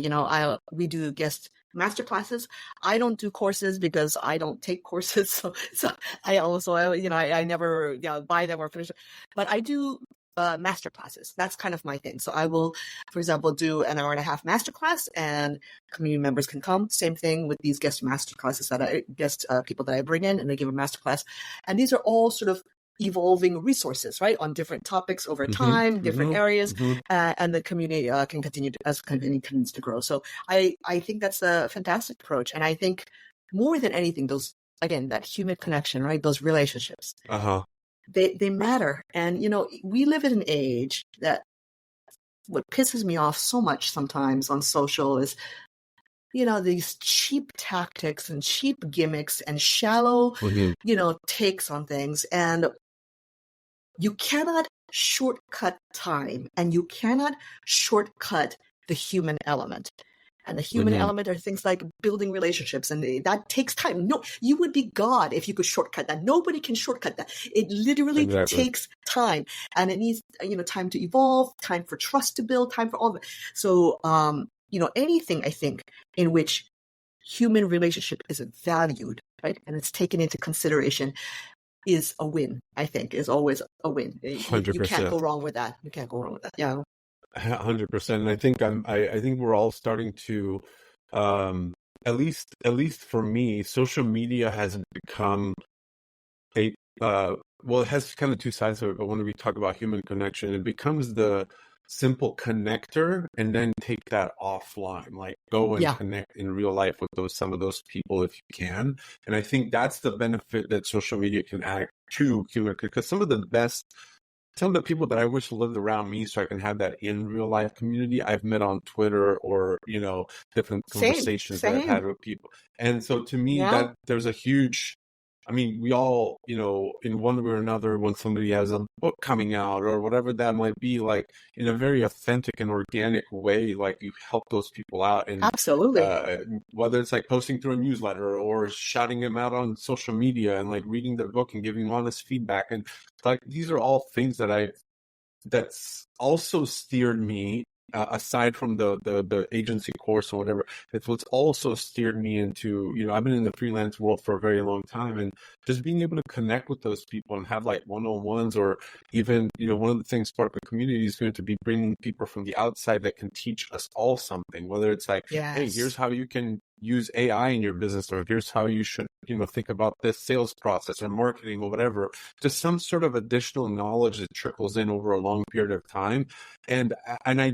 We do guest master classes. I don't do courses because I don't take courses. So I also, I never buy them or finish them. But I do master classes. That's kind of my thing. So I will, for example, do an hour and a half master class, and community members can come. Same thing with these guest master classes people that I bring in, and they give a master class. And these are all sort of evolving resources, right, on different topics over time, different areas, and the community can continue as community continues to grow. So I think that's a fantastic approach, and I think more than anything, that human connection, right, those relationships, they matter. And we live in an age that what pisses me off so much sometimes on social is these cheap tactics and cheap gimmicks and shallow takes on things. And you cannot shortcut time, and you cannot shortcut the human element. And the human element are things like building relationships, and that takes time. No, you would be God if you could shortcut that. Nobody can shortcut that. It literally takes time, and it needs time to evolve, time for trust to build, time for all of it. So anything, I think, in which human relationship is valued, right, and it's taken into consideration, is a win. I think is always a win. 100%. You can't go wrong with that. Yeah. 100%. And I think I think we're all starting to at least for me, social media has become a well, it has kind of two sides to it, but when we talk about human connection, it becomes the simple connector and then take that offline, like go and Yeah, connect in real life with some of those people if you can. And I think that's the benefit that social media can add to human, because some of the people that I wish lived around me so I can have that in real life community, I've met on Twitter or, different same, conversations that I've same. had with people. And so to me, Yeah, that there's a huge, I mean, we all, in one way or another, when somebody has a book coming out or whatever that might be, like in a very authentic and organic way, like you help those people out. And absolutely. uh, whether it's like posting through a newsletter or shouting them out on social media and like reading their book and giving honest feedback. And like these are all things that's also steered me, aside from the agency course or whatever. It's what's also steered me into, I've been in the freelance world for a very long time, and just being able to connect with those people and have like one-on-ones, or even, one of the things part of the community is going to be bringing people from the outside that can teach us all something, whether it's like, hey, here's Yes. how you can use AI in your business, or here's how you should, think about this sales process or marketing or whatever. Just some sort of additional knowledge that trickles in over a long period of time. And I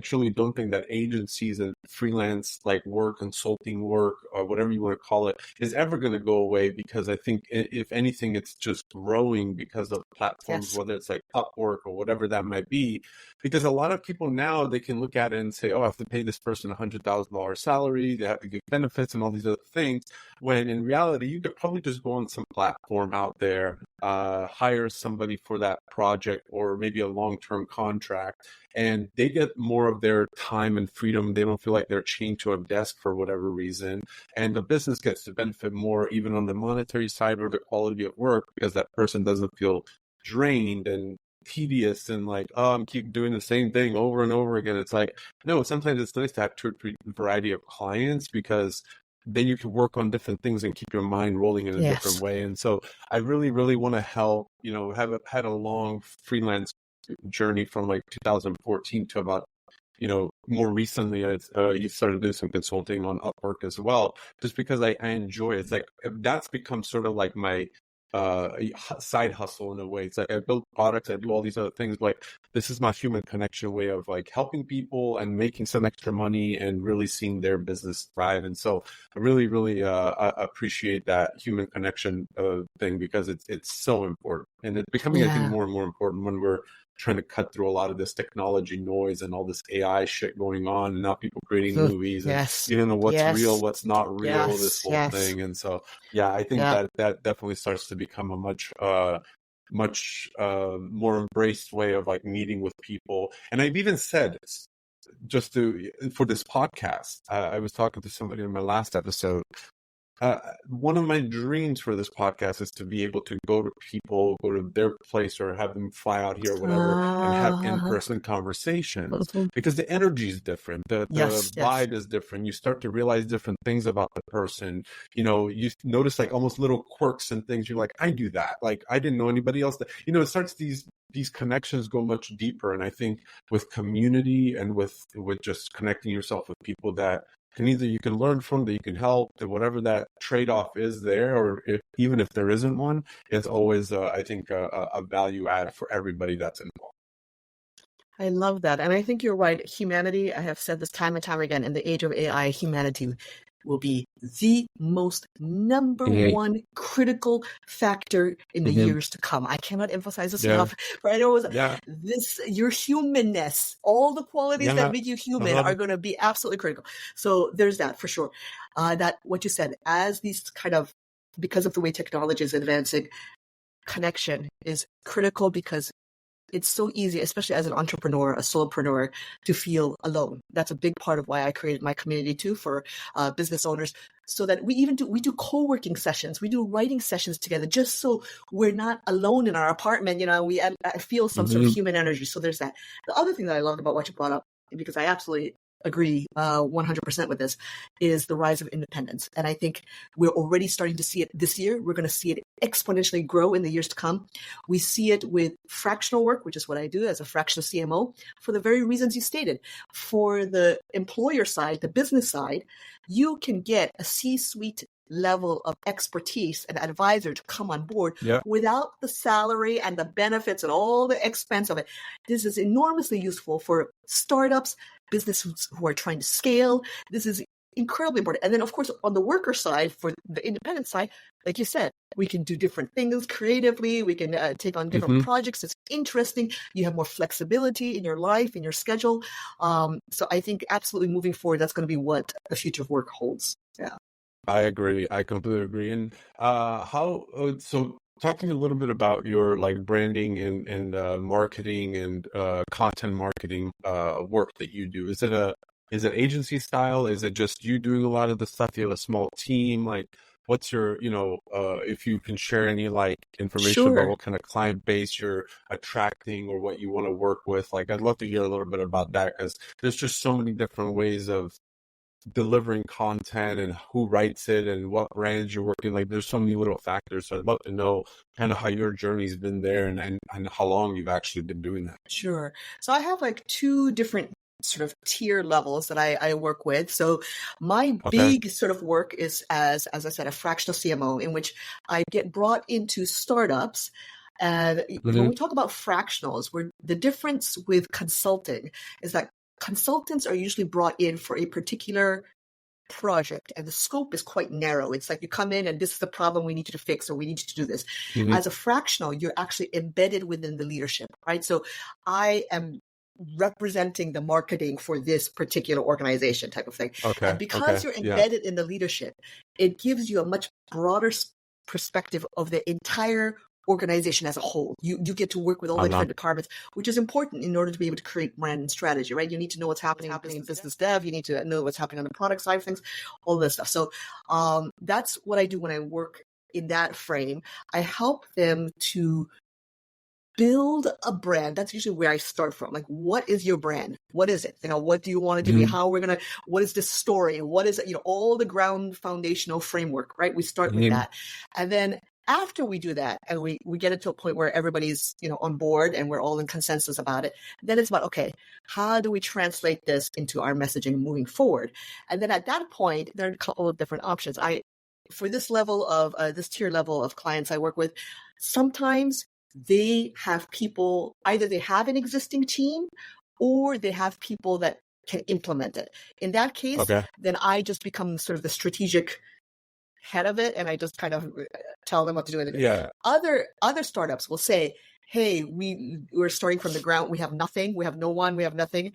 truly don't think that agencies and freelance like work, consulting work, or whatever you want to call it, is ever going to go away, because I think if anything, it's just growing because of platforms, Yes. whether it's like Upwork or whatever that might be. Because a lot of people now, they can look at it and say, oh, I have to pay this person $100,000 salary, they have to give benefits and all these other things. When in reality, you could probably just go on some platform out there, hire somebody for that project or maybe a long-term contract, and they get more of their time and freedom. They don't feel like they're chained to a desk for whatever reason. And the business gets to benefit more, even on the monetary side or the quality of work, because that person doesn't feel drained and tedious and like, oh, I'm keep doing the same thing over and over again. It's like, no, sometimes it's nice to have a variety of clients, because then you can work on different things and keep your mind rolling in a different Yes. way. And so I really, really want to help, had a long freelance journey from like 2014 to about, more recently, you started doing some consulting on Upwork as well, just because I enjoy it. It's like, that's become sort of like my side hustle in a way. It's like I build products, I do all these other things, but like this is my human connection way of like helping people and making some extra money and really seeing their business thrive. And so I really, really I appreciate that human connection thing, because it's so important, and it's becoming, I think, Yeah. more and more important when we're trying to cut through a lot of this technology noise and all this AI shit going on, and now people creating movies, and Yes. you don't know what's real, Yes. what's not real, this Yes. whole Yes. thing. And so yeah, I think Yeah. that definitely starts to become a much more embraced way of like meeting with people. And I've even said, for this podcast, I was talking to somebody in my last episode. One of my dreams for this podcast is to be able to go to people, go to their place, or have them fly out here or whatever, and have Uh, in-person conversations, because the energy is different, the yes. Yes. vibe is different. You start to realize different things about the person. You notice like almost little quirks and things. You're like, I do that. Like I didn't know anybody else that. It starts these connections go much deeper. And I think with community and with just connecting yourself with people that can either you can learn from, that you can help, that whatever that trade-off is there, or even if there isn't one, it's always, I think, a value add for everybody that's involved. I love that. And I think you're right. Humanity, I have said this time and time again, in the age of AI, humanity will be the most number one critical factor in the years to come. I cannot emphasize this Yeah, enough. Right? It was yeah, your humanness, all the qualities that yeah. make you human are 100. going to be absolutely critical. So there's that for sure. That what you said, as these kind of, because of the way technology is advancing, connection is critical, because it's so easy, especially as an entrepreneur, a solopreneur, to feel alone. That's a big part of why I created my community too, for business owners, so that we do co-working sessions, we do writing sessions together, just so we're not alone in our apartment. I feel some sort of Mhm. human energy. So there's that. The other thing that I loved about what you brought up, because I absolutely agree 100% with this, is the rise of independence. And I think we're already starting to see it this year. We're going to see it exponentially grow in the years to come. We see it with fractional work, which is what I do as a fractional CMO, for the very reasons you stated. For the employer side, the business side, you can get a C-suite level of expertise and advisor to come on board without the salary and the benefits and all the expense of it. This is enormously useful for startups, businesses who are trying to scale. This is incredibly important. And then, of course, on the worker side, for the independent side, like you said, we can do different things creatively. We can take on different projects. It's interesting. You have more flexibility in your life, in your schedule. So I think absolutely moving forward, that's going to be what the future of work holds. Yeah. I agree. I completely agree. And so talking a little bit about your like branding and marketing and content marketing work that you do. Is it agency style? Is it just you doing a lot of the stuff? You have a small team? Like what's your, if you can share any like information about what kind of client base you're attracting or what you want to work with? Like I'd love to hear a little bit about that because there's just so many different ways of delivering content and who writes it and what brands you're working. Like there's so many little factors. So I'd love to know kind of how your journey's been there and how long you've actually been doing that. Sure. So I have like two different sort of tier levels that I work with. So my big sort of work is as I said, a fractional CMO in which I get brought into startups. And when we talk about fractionals, the difference with consulting is that consultants are usually brought in for a particular project and the scope is quite narrow. It's like you come in and this is the problem we need you to fix or we need you to do this. As a fractional, you're actually embedded within the leadership, right? So I am representing the marketing for this particular organization type of thing. And because you're embedded in the leadership, it gives you a much broader perspective of the entire organization as a whole. You get to work with all the different departments, which is important in order to be able to create brand and strategy, right? You need to know what's happening in business dev. You need to know what's happening on the product side of things, all this stuff. So that's what I do when I work in that frame. I help them to build a brand. That's usually where I start from. Like, what is your brand? What is it? What do you want it to be? How we're going to, what is this story? What is it? All the ground foundational framework, right? We start with that. And then after we do that and we get it to a point where everybody's, on board and we're all in consensus about it, then it's about, okay, how do we translate this into our messaging moving forward? And then at that point, there are a couple of different options. For this level of, this tier level of clients I work with, sometimes they have people, either they have an existing team or they have people that can implement it. In that case, then I just become sort of the strategic head of it and I just kind of tell them what to do. Yeah. Other startups will say, hey, we're starting from the ground. We have nothing. We have no one. We have nothing.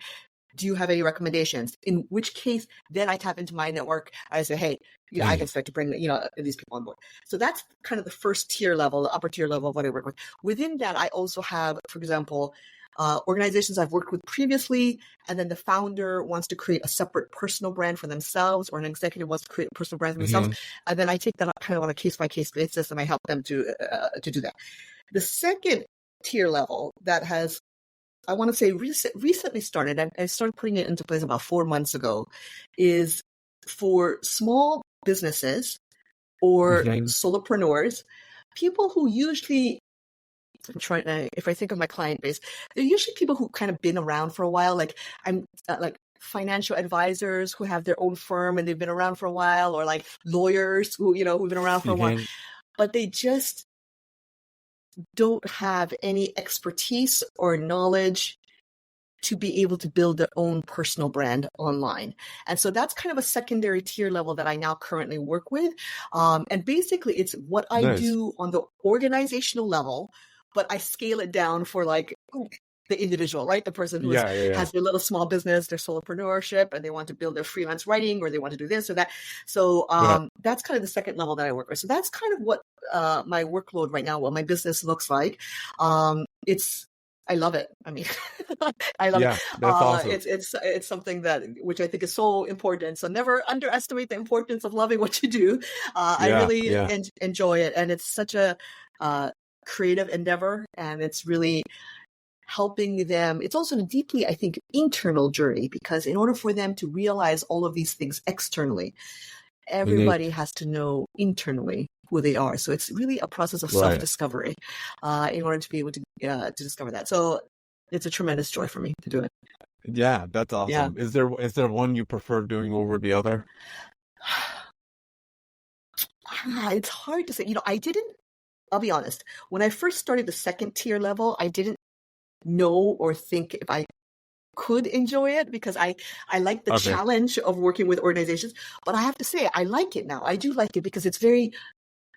Do you have any recommendations? In which case, then I tap into my network. I say, hey, I can start to bring, these people on board. So that's kind of the first tier level, the upper tier level of what I work with. Within that, I also have, for example, organizations I've worked with previously, and then the founder wants to create a separate personal brand for themselves, or an executive wants to create a personal brand for themselves. And then I take that kind of on a case-by-case basis, and I help them to do that. The second tier level that has, I want to say, recently started, and I started putting it into place about 4 months ago, is for small businesses or solopreneurs, people who usually, if I think of my client base, they're usually people who kind of been around for a while. Like I'm like financial advisors who have their own firm and they've been around for a while, or like lawyers who've been around for a while, but they just don't have any expertise or knowledge to be able to build their own personal brand online. And so that's kind of a secondary tier level that I now currently work with. And basically it's what I do on the organizational level, but I scale it down for like the individual, right? The person who has their little small business, their solopreneurship, and they want to build their freelance writing, or they want to do this or that. So that's kind of the second level that I work with. So that's kind of what my workload right now, what my business looks like. I love it. I mean, I love it. That's awesome. It's something which I think is so important. So never underestimate the importance of loving what you do. I really enjoy it, and it's such a creative endeavor, and it's really helping them. It's also a deeply, I think, internal journey, because in order for them to realize all of these things externally, everybody has to know internally who they are. So it's really a process of self-discovery in order to be able to discover that. So it's a tremendous joy for me to do it. Yeah, that's awesome. Yeah. Is there one you prefer doing over the other? It's hard to say. I'll be honest. When I first started the second tier level, I didn't know or think if I could enjoy it, because I like the challenge of working with organizations. But I have to say, I like it now. I do like it because it's very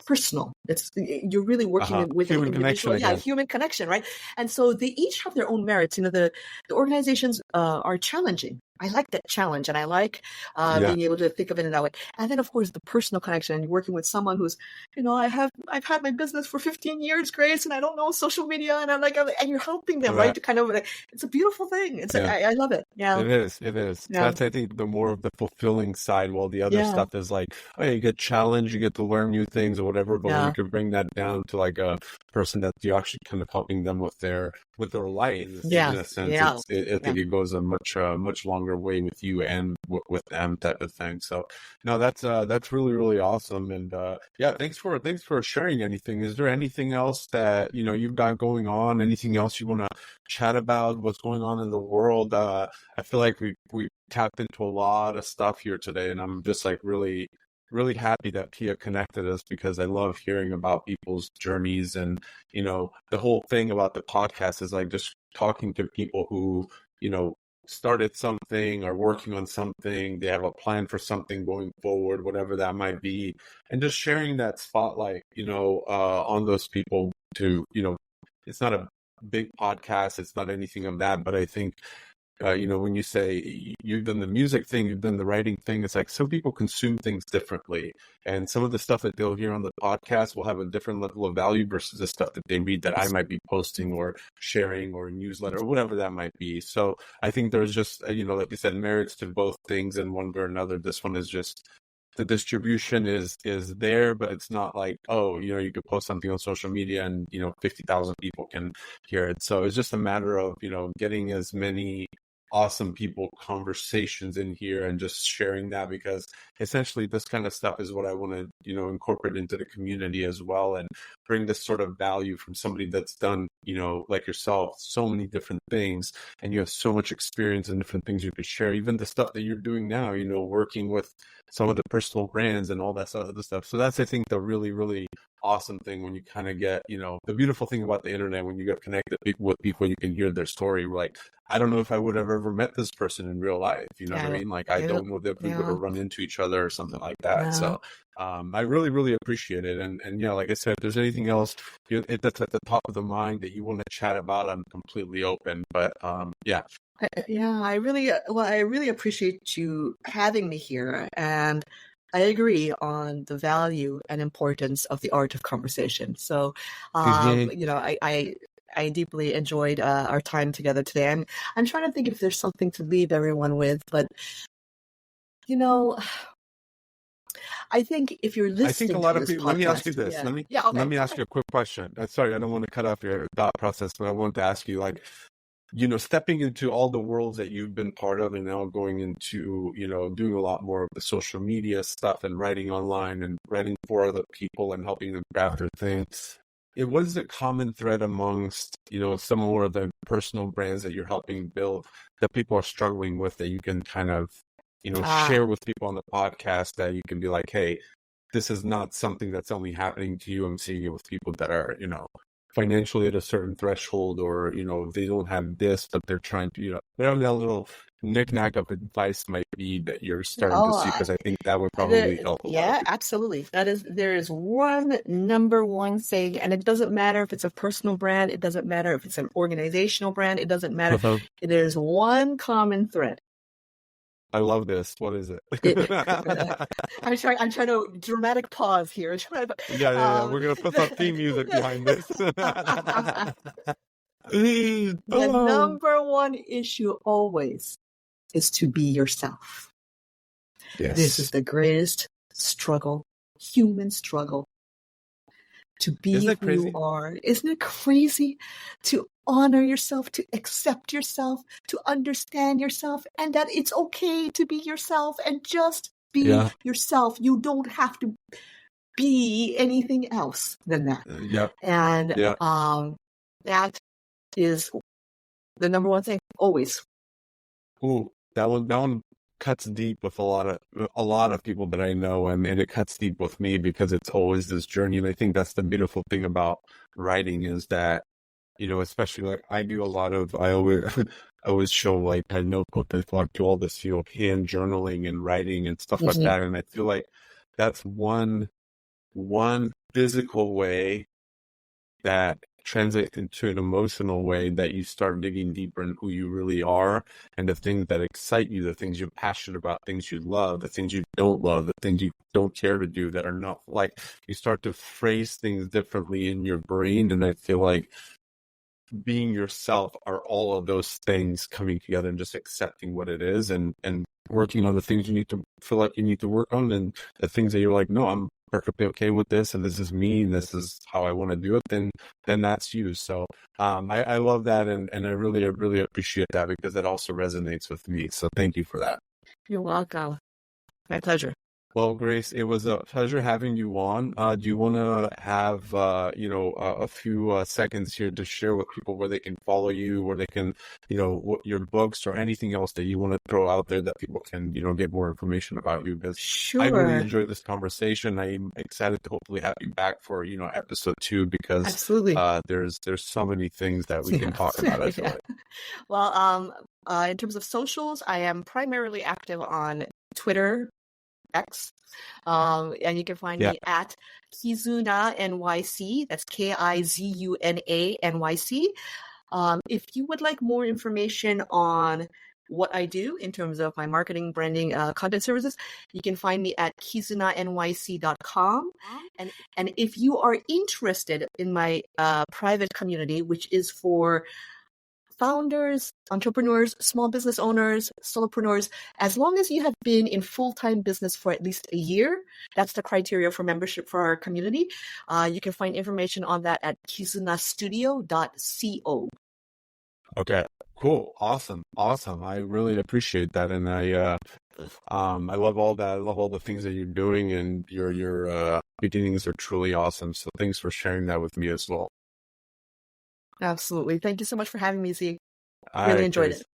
personal. You're really working with human an connection individual. again. Yeah, human connection, right? And so they each have their own merits. The organizations are challenging. I like that challenge, and I like being able to think of it in that way. And then, of course, the personal connection, and working with someone who's, I've had my business for 15 years, Grace, and I don't know social media, and and you're helping them, right? To kind of, it's a beautiful thing. I love it. Yeah, it is. Yeah. That's, I think, the more of the fulfilling side. While the other stuff is like, oh, you get challenged, you get to learn new things or whatever. But when you can bring that down to like a person that you're actually kind of helping them with their life, in a sense, I think it goes a much longer way with you and with them, type of thing. So no, that's really, really awesome. And thanks for sharing anything. Is there anything else that you've got going on? Anything else you want to chat about? What's going on in the world? I feel like we tapped into a lot of stuff here today, and I'm just like really, really happy that Pia connected us, because I love hearing about people's journeys. And the whole thing about the podcast is like just talking to people who started something or working on something. They have a plan for something going forward, whatever that might be, and just sharing that spotlight on those people. To it's not a big podcast, it's not anything of that, but I think when you say you've done the music thing, you've done the writing thing, it's like some people consume things differently. And some of the stuff that they'll hear on the podcast will have a different level of value versus the stuff that they read that I might be posting or sharing or newsletter or whatever that might be. So I think there's just, like you said, merits to both things, and one way or another. This one is just, the distribution is there, but it's not like, you could post something on social media and 50,000 people can hear it. So it's just a matter of getting as many awesome people conversations in here and just sharing that, because essentially this kind of stuff is what I want to incorporate into the community as well, and bring this sort of value from somebody that's done like yourself, so many different things, and you have so much experience in different things you could share. Even the stuff that you're doing now, working with some of the personal brands and all that other stuff. So that's, I think, the really, really awesome thing when you kind of get, the beautiful thing about the internet, when you get connected with people, you can hear their story. Like, I don't know if I would have ever met this person in real life. You know what I mean? Like, I don't know if we would have run into each other or something like that. So I really, really appreciate it. And like I said, if there's anything else that's at the top of the mind that you want to chat about, I'm completely open. But I really appreciate you having me here, and I agree on the value and importance of the art of conversation. So, I deeply enjoyed our time together today. I'm trying to think if there's something to leave everyone with, but I think if you're listening, I think a lot of people. Let me ask you this. Let me ask you a quick question. Sorry, I don't want to cut off your thought process, but I wanted to ask you, like, stepping into all the worlds that you've been part of, and now going into, doing a lot more of the social media stuff and writing online and writing for other people and helping them craft their things. What is a common thread amongst, some more of the personal brands that you're helping build that people are struggling with, that you can kind of, share with people on the podcast, that you can be like, hey, this is not something that's only happening to you. I'm seeing it with people that are, financially at a certain threshold, or they don't have this, but they're trying to whatever that little knick-knack of advice might be that you're starting to see, because I think that would probably help a lot. Absolutely. There is one number one thing, and it doesn't matter if it's a personal brand, it doesn't matter if it's an organizational brand, it doesn't matter. There's one common thread. I love this. What is it? I'm trying to dramatic pause here. We're gonna put some theme music behind this. The number one issue always is to be yourself. Yes. This is the greatest struggle, human struggle, to be Isn't that who you crazy? are. Isn't it crazy to honor yourself, to accept yourself, to understand yourself, and that it's okay to be yourself and just be Yeah. yourself. You don't have to be anything else than that. Yeah. And Yeah. that is the number one thing always. Ooh, that one cuts deep with a lot of people that I know, and it cuts deep with me because it's always this journey. And I think that's the beautiful thing about writing is that, especially like I always show like a notebook that I do all this, hand journaling and writing and stuff like Mhm. that. And I feel like that's one physical way that translates into an emotional way that you start digging deeper in who you really are and the things that excite you, the things you're passionate about, things you love, the things you don't love, the things you don't care to do that are not like you start to phrase things differently in your brain. And I feel like being yourself are all of those things coming together and just accepting what it is and working on the things you need to feel like you need to work on and the things that you're like, no, I'm perfectly okay with this and this is me and this is how I want to do it, then that's you. So I love that and I really appreciate that because it also resonates with me. So thank you for that. You're welcome. My pleasure. Well, Grace, it was a pleasure having you on. Do you want to have, a few seconds here to share with people where they can follow you, where they can, your books or anything else that you want to throw out there that people can, get more information about you? Because I really Sure. enjoyed this conversation. I'm excited to hopefully have you back for, episode 2 because Absolutely. there's so many things that we can talk about. I feel Yeah. like. Well, in terms of socials, I am primarily active on Twitter, X, and you can find Yeah. me at Kizuna NYC. That's Kizuna NYC. If you would like more information on what I do in terms of my marketing, branding, content services, you can find me at kizunanyc.com. And if you are interested in my private community, which is for founders, entrepreneurs, small business owners, solopreneurs, as long as you have been in full-time business for at least a year, that's the criteria for membership for our community. You can find information on that at kizunastudio.co. Okay. Cool. Awesome. I really appreciate that. And I love all that. I love all the things that you're doing and your beginnings are truly awesome. So thanks for sharing that with me as well. Absolutely. Thank you so much for having me, Z. All Really right, enjoyed Grace. it.